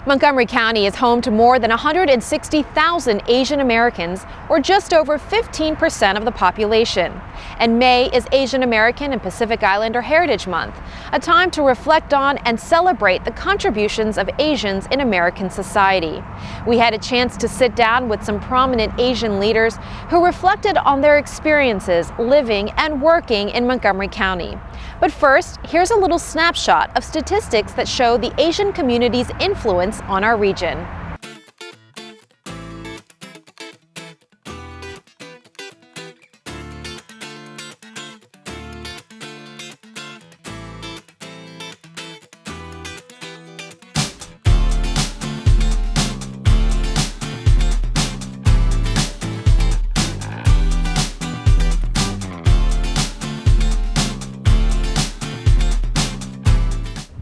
Montgomery County is home to more than 160,000 Asian Americans, or just over 15% of the population. And May is Asian American and Pacific Islander Heritage Month, a time to reflect on and celebrate the contributions of Asians in American society. We had a chance to sit down with some prominent Asian leaders who reflected on their experiences living and working in Montgomery County. But first, here's a little snapshot of statistics that show the Asian community's influence on our region.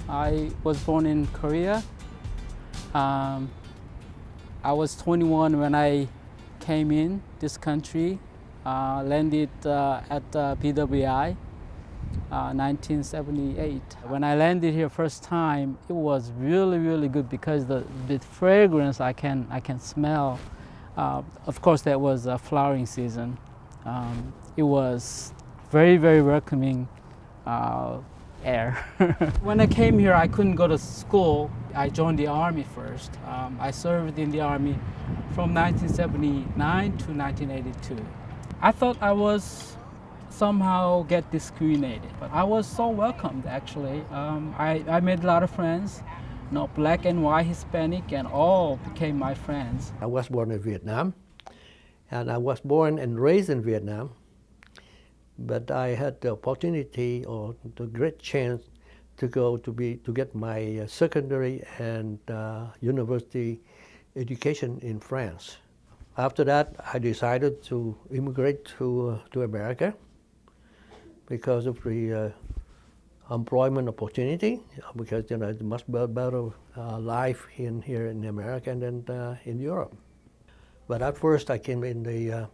I was born in Korea. I was 21 when I came in this country, landed at PWI, 1978. When I landed here first time, it was really good because the fragrance I can smell. Of course, that was a flowering season. It was very welcoming air. When I came here, I couldn't go to school. I joined the Army first. I served in the Army from 1979 to 1982. I thought I was somehow get discriminated, but I was so welcomed actually. I made a lot of friends, black and white, Hispanic, and all became my friends. I was born in Vietnam, and I was born and raised in Vietnam. But I had the opportunity or the great chance to go to get my secondary and university education in France. After that, I decided to immigrate to America because of the employment opportunity. Because it's much better life here in America than in Europe. But at first, I came in the.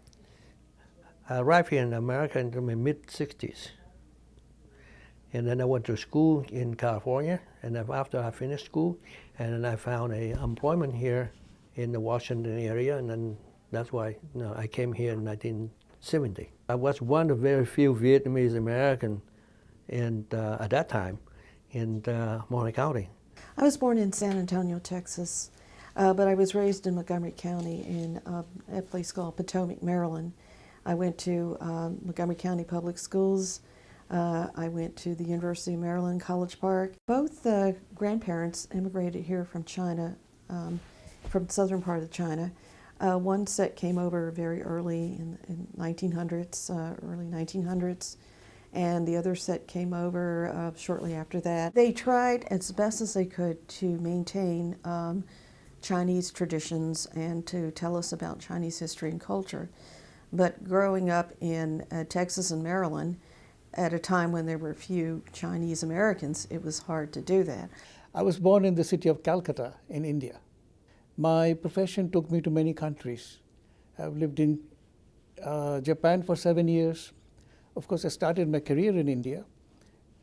I arrived here in America in the mid-60s. And then I went to school in California, and then after I finished school, and then I found employment here in the Washington area, and then that's why I came here in 1970. I was one of very few Vietnamese Americans at that time in Montgomery County. I was born in San Antonio, Texas, but I was raised in Montgomery County in a place called Potomac, Maryland. I went to Montgomery County Public Schools. I went to the University of Maryland, College Park. Both grandparents immigrated here from China, from the southern part of China. One set came over very early in 1900s, early 1900s, and the other set came over shortly after that. They tried as best as they could to maintain Chinese traditions and to tell us about Chinese history and culture. But growing up in Texas and Maryland, at a time when there were few Chinese Americans, it was hard to do that. I was born in the city of Calcutta in India. My profession took me to many countries. I've lived in Japan for 7 years. Of course, I started my career in India.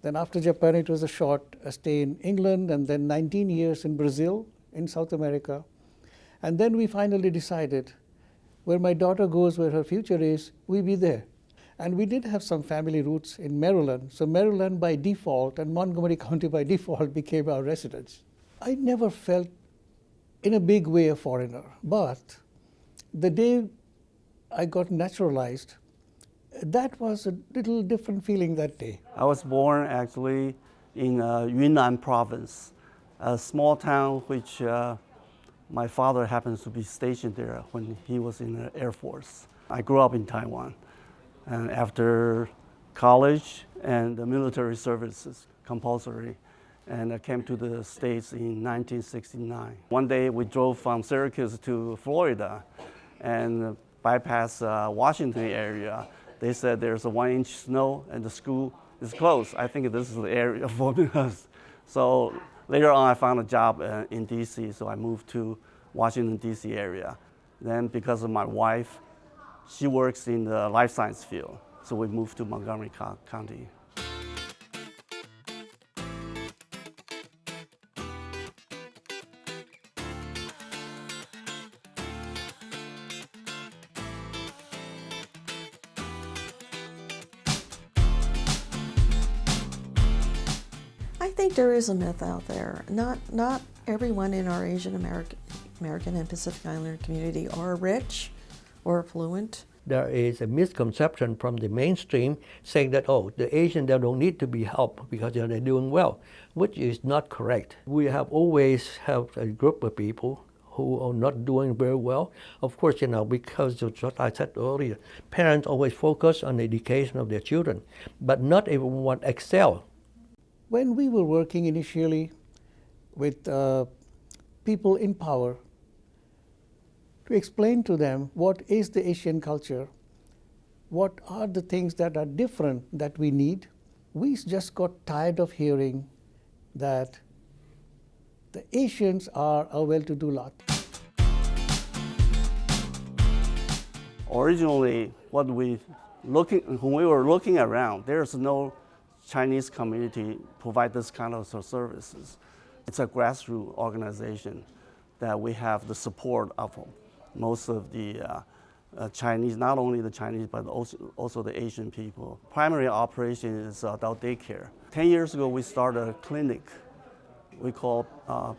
Then after Japan, it was a short stay in England, and then 19 years in Brazil, in South America. And then we finally decided, where my daughter goes, where her future is, we be there. And we did have some family roots in Maryland. So Maryland by default and Montgomery County by default became our residence. I never felt in a big way a foreigner. But the day I got naturalized, that was a little different feeling that day. I was born actually in Yunnan province, a small town which my father happens to be stationed there when he was in the Air Force. I grew up in Taiwan, and after college and the military services compulsory, and I came to the States in 1969. One day we drove from Syracuse to Florida and bypassed Washington area. They said there's a 1-inch snow and the school is closed. I think this is the area for us. So later on, I found a job in D.C., so I moved to Washington, D.C. area. Then because of my wife, she works in the life science field, so we moved to Montgomery County. think there is a myth out there. Not everyone in our Asian American and Pacific Islander community are rich or affluent. There is a misconception from the mainstream saying that, oh, the Asians, they don't need to be helped because they're doing well, which is not correct. We have always helped a group of people who are not doing very well. Of course, because of what I said earlier, parents always focus on the education of their children, but not everyone excel. When we were working initially with people in power, to explain to them what is the Asian culture, what are the things that are different that we need, we just got tired of hearing that the Asians are a well-to-do lot. Originally, when we were looking around, there's no Chinese community provide this kind of services. It's a grassroots organization that we have the support of most of the Chinese, not only the Chinese, but also the Asian people. Primary operation is adult daycare. 10 years ago, we started a clinic we call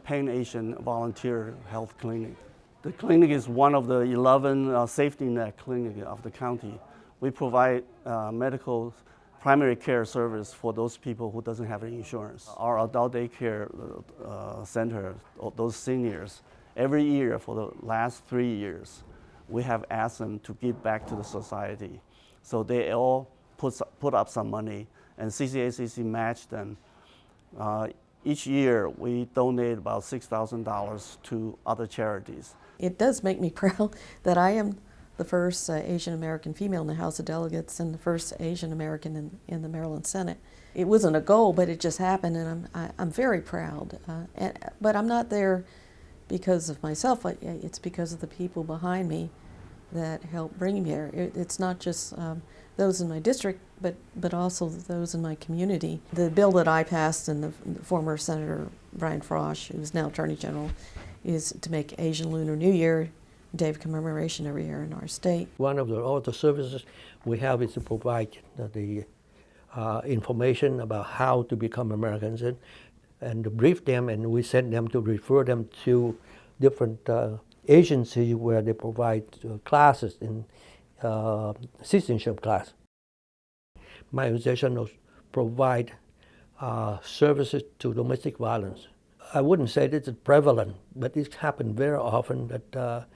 Pan Asian Volunteer Health Clinic. The clinic is one of the 11 safety net clinics of the county. We provide medical primary care service for those people who doesn't have insurance. Our adult daycare center, those seniors, every year for the last 3 years, we have asked them to give back to the society. So they all put up some money, and CCACC matched them. Each year, we donate about $6,000 to other charities. It does make me proud that I am the first Asian American female in the House of Delegates and the first Asian American in the Maryland Senate. It wasn't a goal, but it just happened, and I'm very proud. But I'm not there because of myself. It's because of the people behind me that helped bring me here. It's not just those in my district, but also those in my community. The bill that I passed and the former Senator Brian Frosch, who's now Attorney General, is to make Asian Lunar New Year Day of Commemoration every year in our state. One of all the services we have is to provide the information about how to become Americans and to brief them, and we send them to refer them to different agencies where they provide classes in citizenship class. My organization will provide services to domestic violence. I wouldn't say this is prevalent, but it happens very often that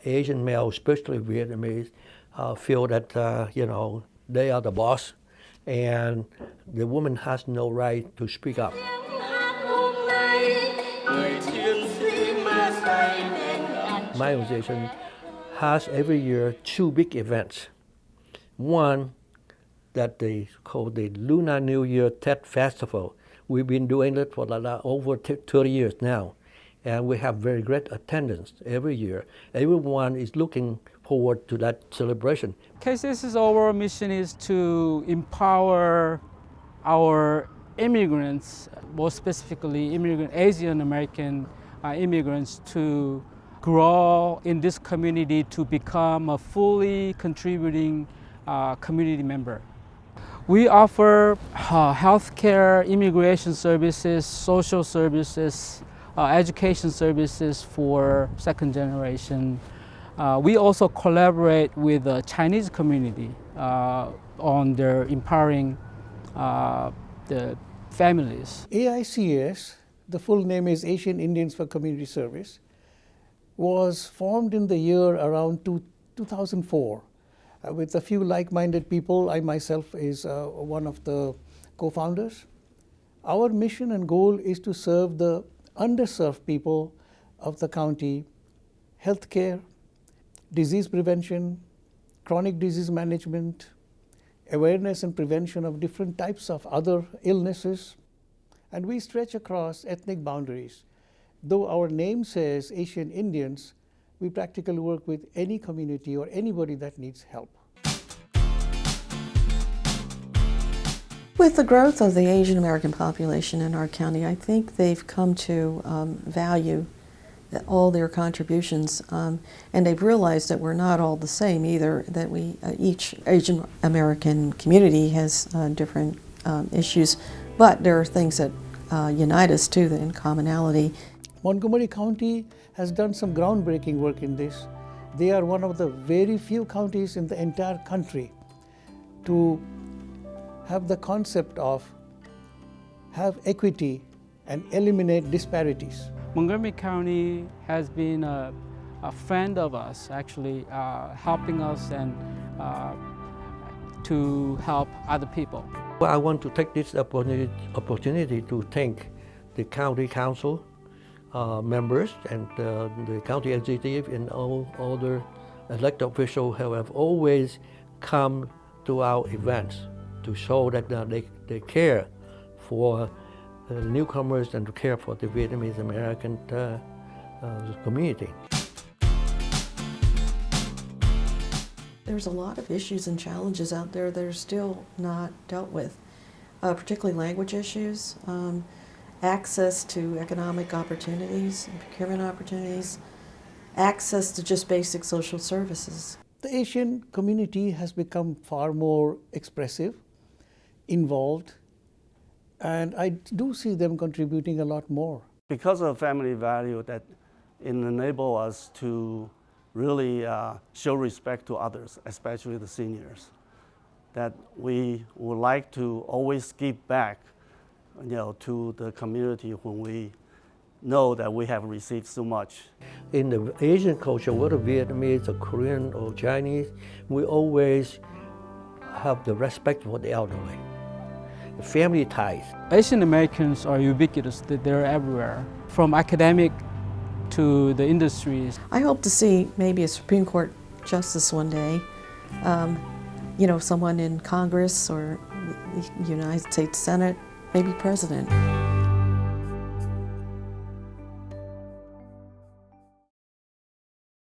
Asian males, especially Vietnamese, feel that they are the boss, and the woman has no right to speak up. My organization has every year 2 big events. One that they call the Lunar New Year Tet Festival. We've been doing it for over 30 years now, and we have very great attendance every year. Everyone is looking forward to that celebration. KCS's overall mission is to empower our immigrants, more specifically Asian American immigrants, to grow in this community to become a fully contributing community member. We offer healthcare, immigration services, social services, education services for second generation. We also collaborate with the Chinese community on their empowering the families. AICS, the full name is Asian Indians for Community Service, was formed in the year around 2004 with a few like-minded people. I myself is one of the co-founders. Our mission and goal is to serve the underserved people of the county, healthcare, disease prevention, chronic disease management, awareness and prevention of different types of other illnesses, and we stretch across ethnic boundaries. Though our name says Asian Indians, we practically work with any community or anybody that needs help. With the growth of the Asian American population in our county, I think they've come to value all their contributions, and they've realized that we're not all the same either, that each Asian American community has different issues, but there are things that unite us too, in commonality. Montgomery County has done some groundbreaking work in this. They are one of the very few counties in the entire country to have the concept of have equity and eliminate disparities. Montgomery County has been a friend of us, actually helping us and to help other people. Well, I want to take this opportunity to thank the county council members and the county executive and all other elected officials who have always come to our events to show that they care for newcomers and to care for the Vietnamese American community. There's a lot of issues and challenges out there that are still not dealt with, particularly language issues, access to economic opportunities and procurement opportunities, access to just basic social services. The Asian community has become far more expressive, involved, and I do see them contributing a lot more. Because of family value, that it enables us to really show respect to others, especially the seniors, that we would like to always give back, to the community when we know that we have received so much. In the Asian culture, whether Vietnamese or Korean or Chinese, we always have the respect for the elderly. Family ties. Asian Americans are ubiquitous, they're everywhere, from academic to the industries. I hope to see maybe a Supreme Court justice one day, someone in Congress or the United States Senate, maybe president.